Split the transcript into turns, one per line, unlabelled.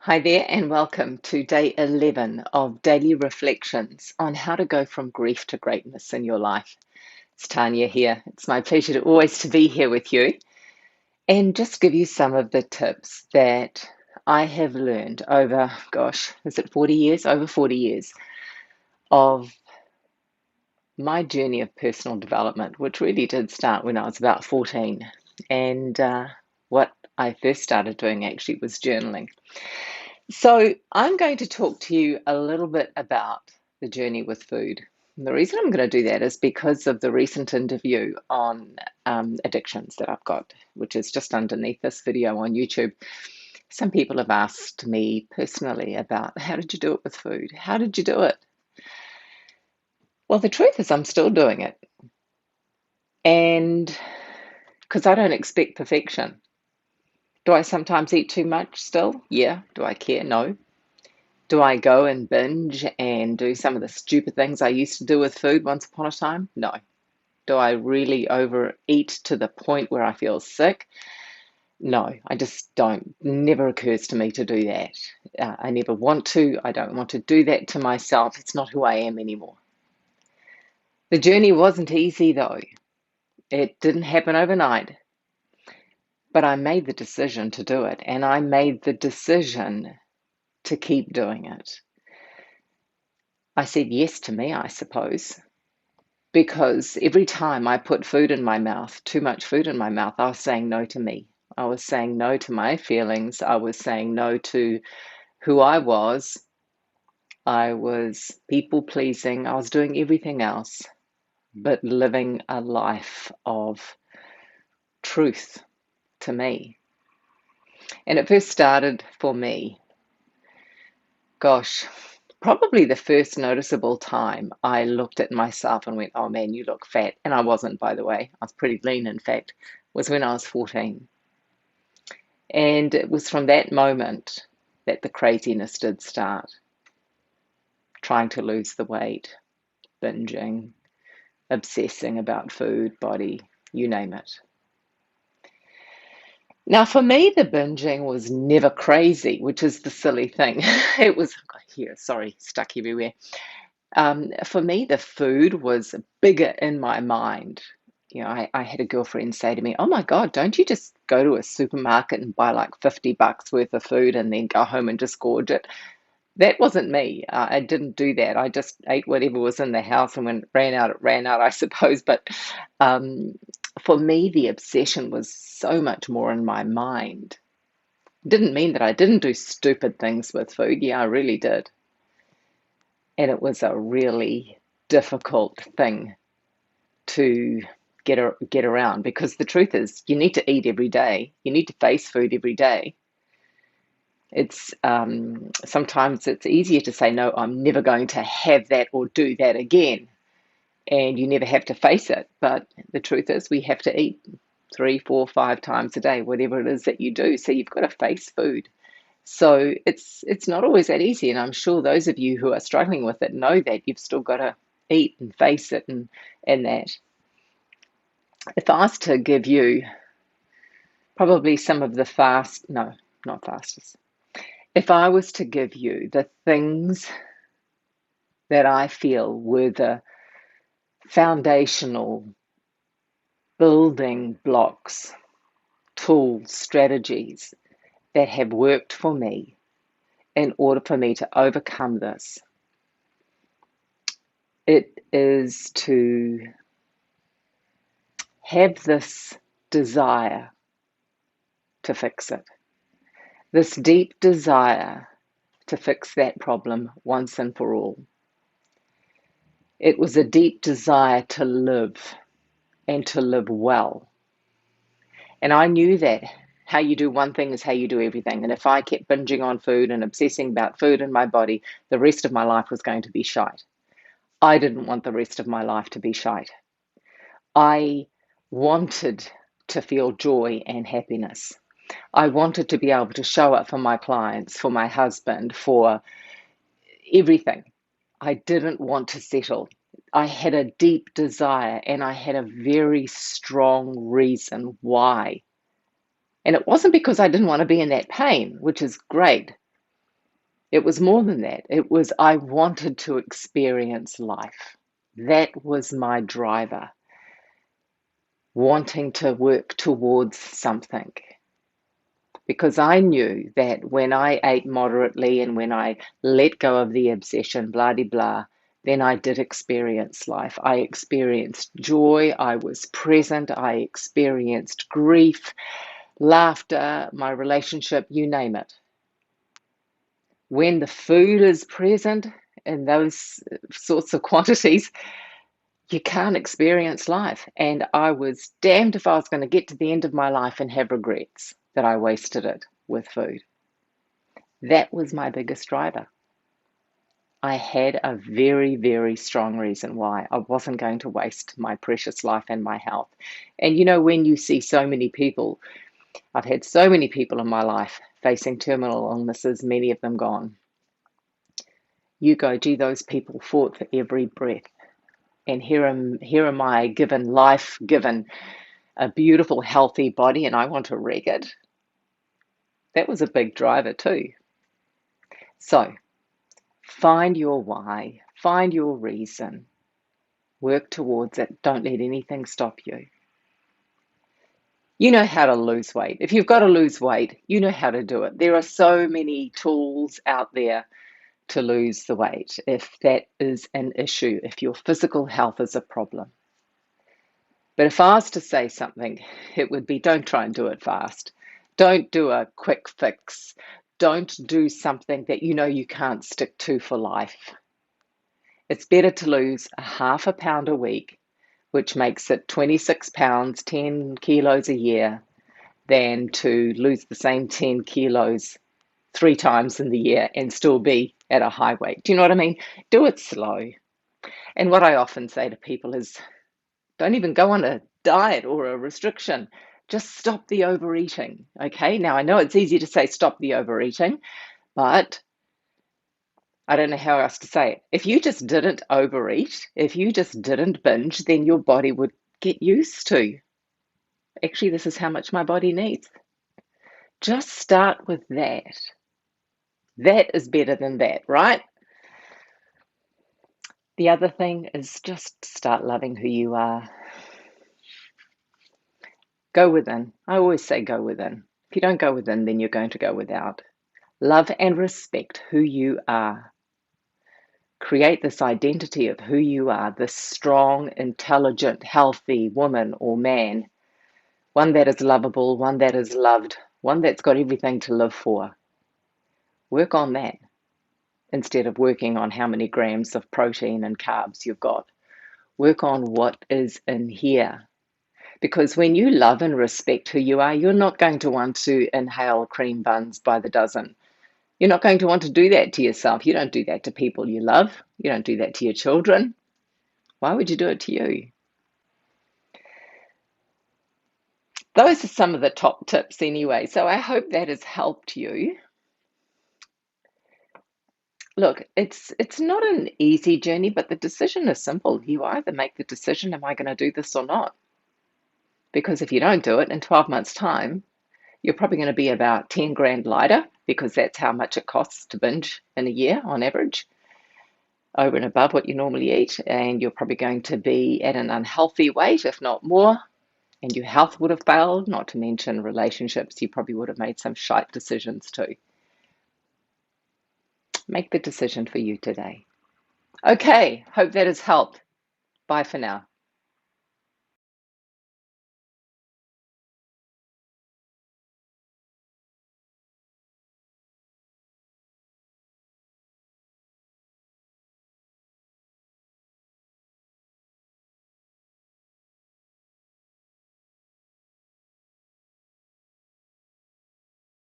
Hi there, and welcome to day 11 of daily reflections on how to go from grief to greatness in your life. It's Tanya here. It's my pleasure to be here with you and just give you some of the tips that I have learned over, is it 40 years? Over 40 years of my journey of personal development, which really did start when I was about 14. And what I first started doing actually was journaling. So, I'm going to talk to you a little bit about the journey with food. And the reason I'm going to do that is because of the recent interview on addictions that I've got, which is just underneath this video on YouTube. Some people have asked me personally about how did you do it with food? How did you do it? Well, the truth is, I'm still doing it. And because I don't expect perfection. Do I sometimes eat too much still? Yeah. Do I care? No. Do I go and binge and do some of the stupid things I used to do with food once upon a time? No. Do I really overeat to the point where I feel sick? No, I just don't. Never occurs to me to do that. I never want to. I don't want to do that to myself. It's not who I am anymore. The journey wasn't easy though. It didn't happen overnight, but I made the decision to do it, and I made the decision to keep doing it. I said yes to me, I suppose. Because every time I put food in my mouth, too much food in my mouth, I was saying no to me. I was saying no to my feelings. I was saying no to who I was. I was people pleasing. I was doing everything else but living a life of truth to me. And it first started for me, gosh, probably the first noticeable time I looked at myself and went, oh man, you look fat. And I wasn't, by the way. I was pretty lean, in fact, was when I was 14. And it was from that moment that the craziness did start. Trying to lose the weight, binging, obsessing about food, body, you name it. Now, for me, the binging was never crazy, which is the silly thing. It was, here, sorry, stuck everywhere. For me, the food was bigger in my mind. You know, I had a girlfriend say to me, oh my God, don't you just go to a supermarket and buy like $50 worth of food and then go home and just gorge it? That wasn't me. I didn't do that. I just ate whatever was in the house, and when it ran out, I suppose. But um, for me, the obsession was so much more in my mind. Didn't mean that I didn't do stupid things with food. Yeah, I really did. And it was a really difficult thing to get around, because the truth is you need to eat every day. You need to face food every day. It's sometimes it's easier to say, no, I'm never going to have that or do that again. And you never have to face it. But the truth is we have to eat 3, 4, 5 times a day, whatever it is that you do. So you've got to face food. So it's not always that easy. And I'm sure those of you who are struggling with it know that you've still got to eat and face it and that. If I was to give you probably some of the no, not fastest. If I was to give you the things that I feel were the foundational building blocks, tools, strategies that have worked for me in order for me to overcome this, it is to have this desire to fix it, this deep desire to fix that problem once and for all. It was a deep desire to live and to live well. And I knew that how you do one thing is how you do everything. And if I kept binging on food and obsessing about food in my body, the rest of my life was going to be shite. I didn't want the rest of my life to be shite. I wanted to feel joy and happiness. I wanted to be able to show up for my clients, for my husband, for everything. I didn't want to settle. I had a deep desire, and I had a very strong reason why. And it wasn't because I didn't want to be in that pain, which is great. It was more than that. It was I wanted to experience life. That was my driver, wanting to work towards something. Because I knew that when I ate moderately and when I let go of the obsession, blah, blah, blah, then I did experience life. I experienced joy. I was present. I experienced grief, laughter, my relationship, you name it. When the food is present in those sorts of quantities, you can't experience life. And I was damned if I was going to get to the end of my life and have regrets that I wasted it with food. That was my biggest driver. I had a very, very strong reason why I wasn't going to waste my precious life and my health. And when you see so many people, I've had so many people in my life facing terminal illnesses, many of them gone. You go, gee, those people fought for every breath. And here am I, given life, given a beautiful, healthy body, and I want to wreck it. That was a big driver too. So find your why, find your reason, work towards it. Don't let anything stop you. You know how to lose weight. If you've got to lose weight, you know how to do it. There are so many tools out there to lose the weight if that is an issue, if your physical health is a problem. But if I was to say something, it would be don't try and do it fast. Don't do a quick fix. Don't do something that you can't stick to for life. It's better to lose a half a pound a week, which makes it 26 pounds, 10 kilos a year, than to lose the same 10 kilos 3 times in the year and still be at a high weight. Do you know what I mean? Do it slow. And what I often say to people is don't even go on a diet or a restriction. Just stop the overeating. Okay. Now, I know it's easy to say stop the overeating, but I don't know how else to say it. If you just didn't overeat, if you just didn't binge, then your body would get used to. Actually, this is how much my body needs. Just start with that. That is better than that, right? The other thing is just start loving who you are. Go within. I always say go within. If you don't go within, then you're going to go without. Love and respect who you are. Create this identity of who you are, this strong, intelligent, healthy woman or man. One that is lovable, one that is loved, one that's got everything to live for. Work on that instead of working on how many grams of protein and carbs you've got. Work on what is in here. Because when you love and respect who you are, you're not going to want to inhale cream buns by the dozen. You're not going to want to do that to yourself. You don't do that to people you love. You don't do that to your children. Why would you do it to you? Those are some of the top tips anyway. So I hope that has helped you. Look, it's not an easy journey, but the decision is simple. You either make the decision, am I going to do this or not? Because if you don't do it in 12 months' time, you're probably going to be about 10 grand lighter because that's how much it costs to binge in a year on average, over and above what you normally eat. And you're probably going to be at an unhealthy weight, if not more. And your health would have failed, not to mention relationships. You probably would have made some shite decisions too. Make the decision for you today. Okay, hope that has helped. Bye for now.